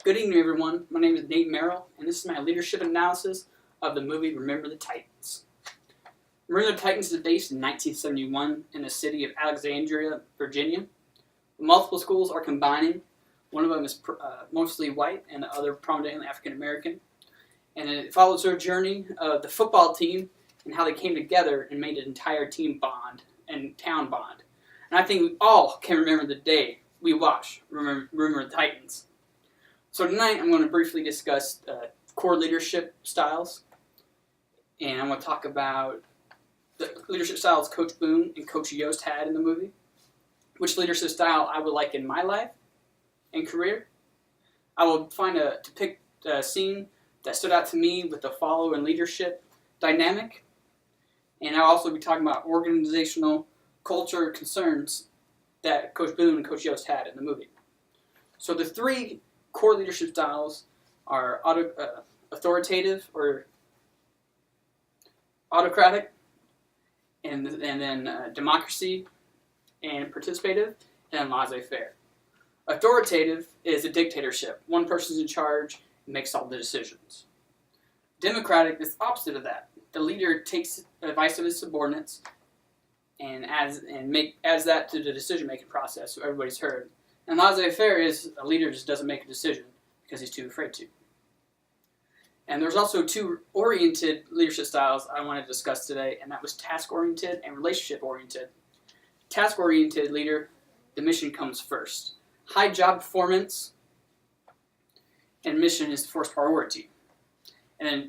Good evening, everyone. My name is Nate Merrill, and this is my leadership analysis of the movie Remember the Titans. Remember the Titans is based in 1971 in the city of Alexandria, Virginia. Multiple schools are combining. One of them is mostly white and the other prominently African American. And it follows their journey of the football team and how they came together and made an entire team bond and town bond. And I think we all can remember the day we watched Remember the Titans. So tonight I'm going to briefly discuss core leadership styles, and I'm going to talk about the leadership styles Coach Boone and Coach Yost had in the movie, which leadership style I would like in my life and career. I will pick a scene that stood out to me with the follow and leadership dynamic, and I'll also be talking about organizational culture concerns that Coach Boone and Coach Yost had in the movie. So the three core leadership styles are authoritative or autocratic, and then democracy and participative, and laissez-faire. Authoritative is a dictatorship. One person's in charge and makes all the decisions. Democratic is the opposite of that. The leader takes advice of his subordinates and adds that to the decision-making process so everybody's heard. And laissez-faire is a leader just doesn't make a decision because he's too afraid to. And there's also two oriented leadership styles I want to discuss today, and that was task-oriented and relationship-oriented. Task-oriented leader, the mission comes first. High job performance and mission is the first priority. And then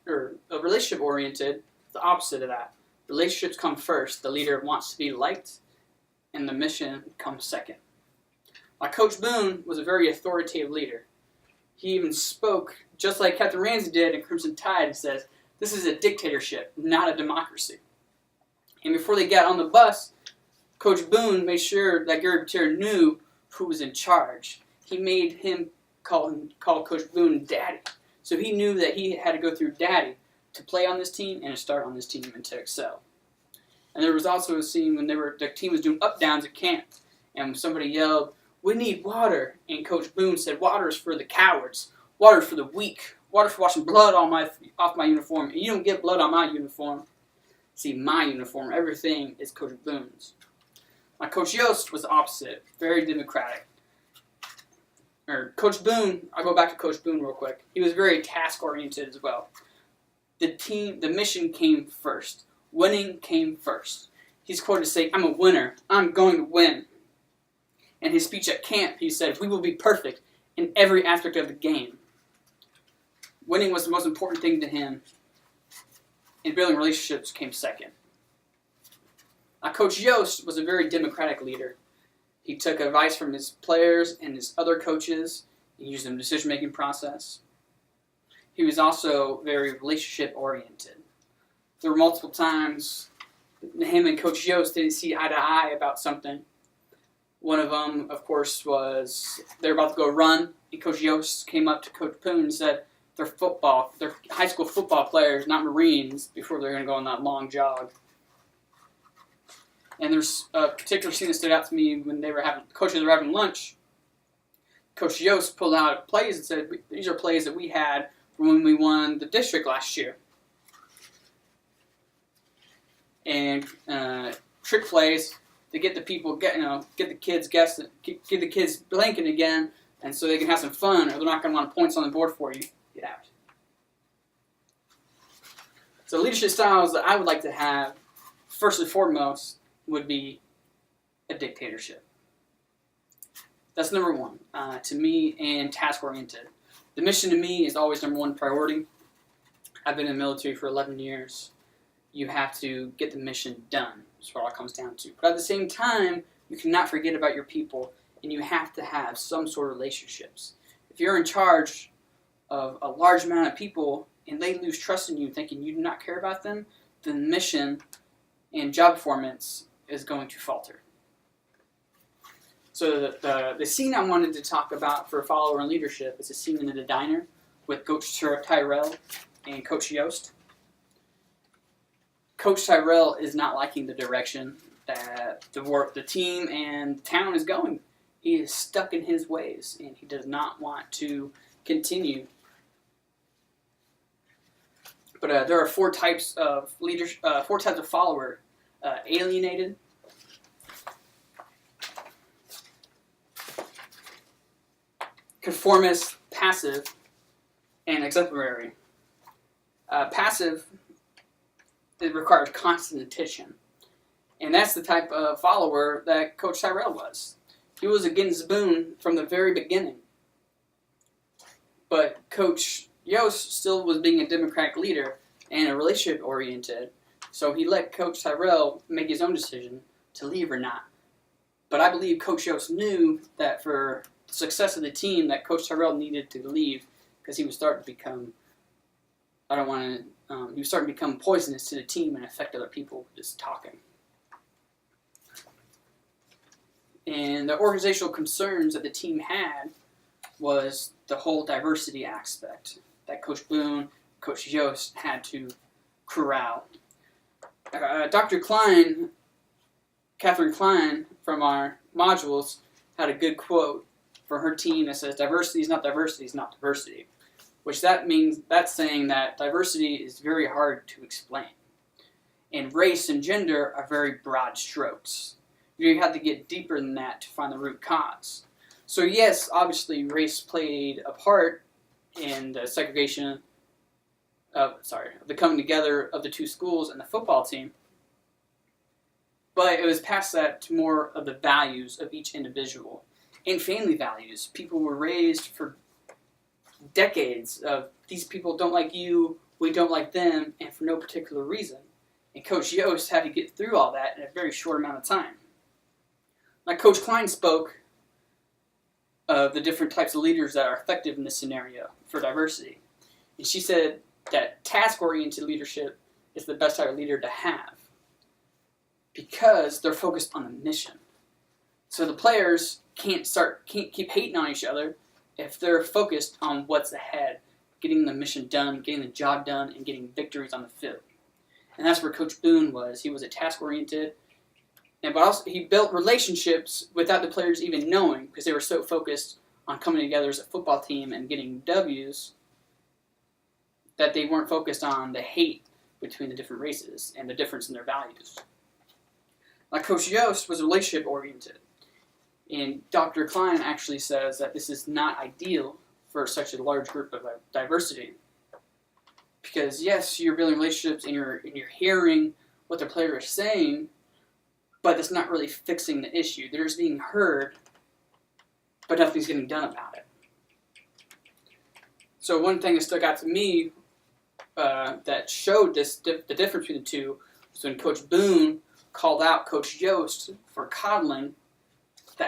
relationship-oriented, the opposite of that. Relationships come first. The leader wants to be liked, and the mission comes second. Coach Boone was a very authoritative leader. He even spoke, just like Captain Ramsey did in Crimson Tide, and says, "This is a dictatorship, not a democracy." And before they got on the bus, Coach Boone made sure that Gary Bertier knew who was in charge. He made him call Coach Boone Daddy. So he knew that he had to go through Daddy to play on this team and to start on this team and to excel. And there was also a scene when the team was doing up-downs at camp, and somebody yelled, "We need water," and Coach Boone said, "Water is for the cowards. Water is for the weak. Water for washing blood off my uniform. And you don't get blood on my uniform. See, my uniform, everything is Coach Boone's." Coach Yost was the opposite, very democratic. Coach Boone, I'll go back to Coach Boone real quick. He was very task-oriented as well. The mission came first. Winning came first. He's quoted as saying, "I'm a winner. I'm going to win." In his speech at camp, he said, "We will be perfect in every aspect of the game." Winning was the most important thing to him, and building relationships came second. Coach Yost was a very democratic leader. He took advice from his players and his other coaches and used them in the decision-making process. He was also very relationship-oriented. There were multiple times him and Coach Yost didn't see eye to eye about something. One of them, of course, was they were about to go run, and Coach Yost came up to Coach Boone and said, they're high school football players, not Marines, before they're going to go on that long jog. And there's a particular scene that stood out to me when coaches were having lunch. Coach Yost pulled out plays and said, "These are plays that we had from when we won the district last year." And trick plays to get the people get the kids guessing, get the kids blanking again, and so they can have some fun, or they're not going to want points on the board for you. Get out. So leadership styles that I would like to have, first and foremost, would be a dictatorship. That's number one to me, and task-oriented. The mission to me is always number one priority. I've been in the military for 11 years. You have to get the mission done. That's what it all comes down to. But at the same time, you cannot forget about your people, and you have to have some sort of relationships. If you're in charge of a large amount of people and they lose trust in you, thinking you do not care about them, then the mission and job performance is going to falter. So the scene I wanted to talk about for follower and leadership is a scene in the diner with Coach Tyrell and Coach Yost. Coach Tyrell is not liking the direction that the team and town is going. he is stuck in his ways and he does not want to continue. But there are four types of leaders, four types of follower: alienated, conformist, passive, and exemplary. Passive, it requires constant attention, and that's the type of follower that Coach Tyrell was. He was against Boone from the very beginning, but Coach Yost still was being a democratic leader and a relationship oriented, so he let Coach Tyrell make his own decision to leave or not. But I believe Coach Yost knew that for the success of the team that Coach Tyrell needed to leave because he was starting to become, he was starting to become poisonous to the team and affect other people just talking. And the organizational concerns that the team had was the whole diversity aspect that Coach Boone, Coach Yost had to corral. Dr. Klein, Catherine Klein from our modules, had a good quote for her team that says, "Diversity is not diversity is not diversity," which that's saying that diversity is very hard to explain. And race and gender are very broad strokes. You have to get deeper than that to find the root cause. So yes, obviously race played a part in the segregation the coming together of the two schools and the football team. But it was past that to more of the values of each individual and family values. People were raised for decades of these people don't like you, we don't like them, and for no particular reason. And Coach Yost had to get through all that in a very short amount of time. Like Coach Klein spoke of the different types of leaders that are effective in this scenario for diversity. And she said that task-oriented leadership is the best type of leader to have because they're focused on the mission. So the players can't keep hating on each other if they're focused on what's ahead, getting the mission done, getting the job done, and getting victories on the field. And that's where Coach Boone was. He was a task-oriented, but also he built relationships without the players even knowing because they were so focused on coming together as a football team and getting W's that they weren't focused on the hate between the different races and the difference in their values. Like Coach Yost was relationship-oriented. And Dr. Klein actually says that this is not ideal for such a large group of diversity. Because yes, you're building relationships and you're hearing what the player is saying, but it's not really fixing the issue. They're just being heard, but nothing's getting done about it. So one thing that stuck out to me that showed the difference between the two was when Coach Boone called out Coach Yost for coddling the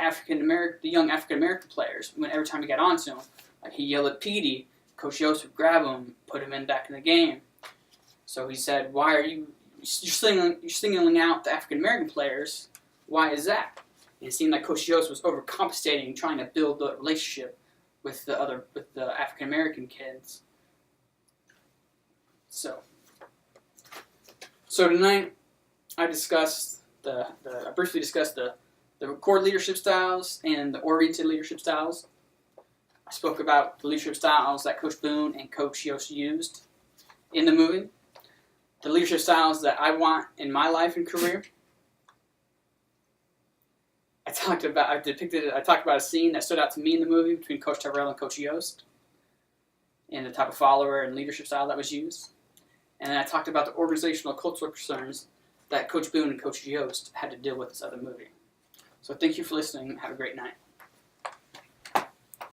young African American players. Every time he got onto him, like he yelled at Petey, Coach Yost would grab him, put him back in the game. So he said, "Why are you're singling out the African American players? Why is that?" And it seemed like Coach Yost was overcompensating, trying to build the relationship with the African American kids. So tonight I briefly discussed the core leadership styles and the oriented leadership styles. I spoke about the leadership styles that Coach Boone and Coach Yost used in the movie. The leadership styles that I want in my life and career. I talked about a scene that stood out to me in the movie between Coach Tyrell and Coach Yost, and the type of follower and leadership style that was used. And then I talked about the organizational cultural concerns that Coach Boone and Coach Yost had to deal with this other movie. So thank you for listening. Have a great night.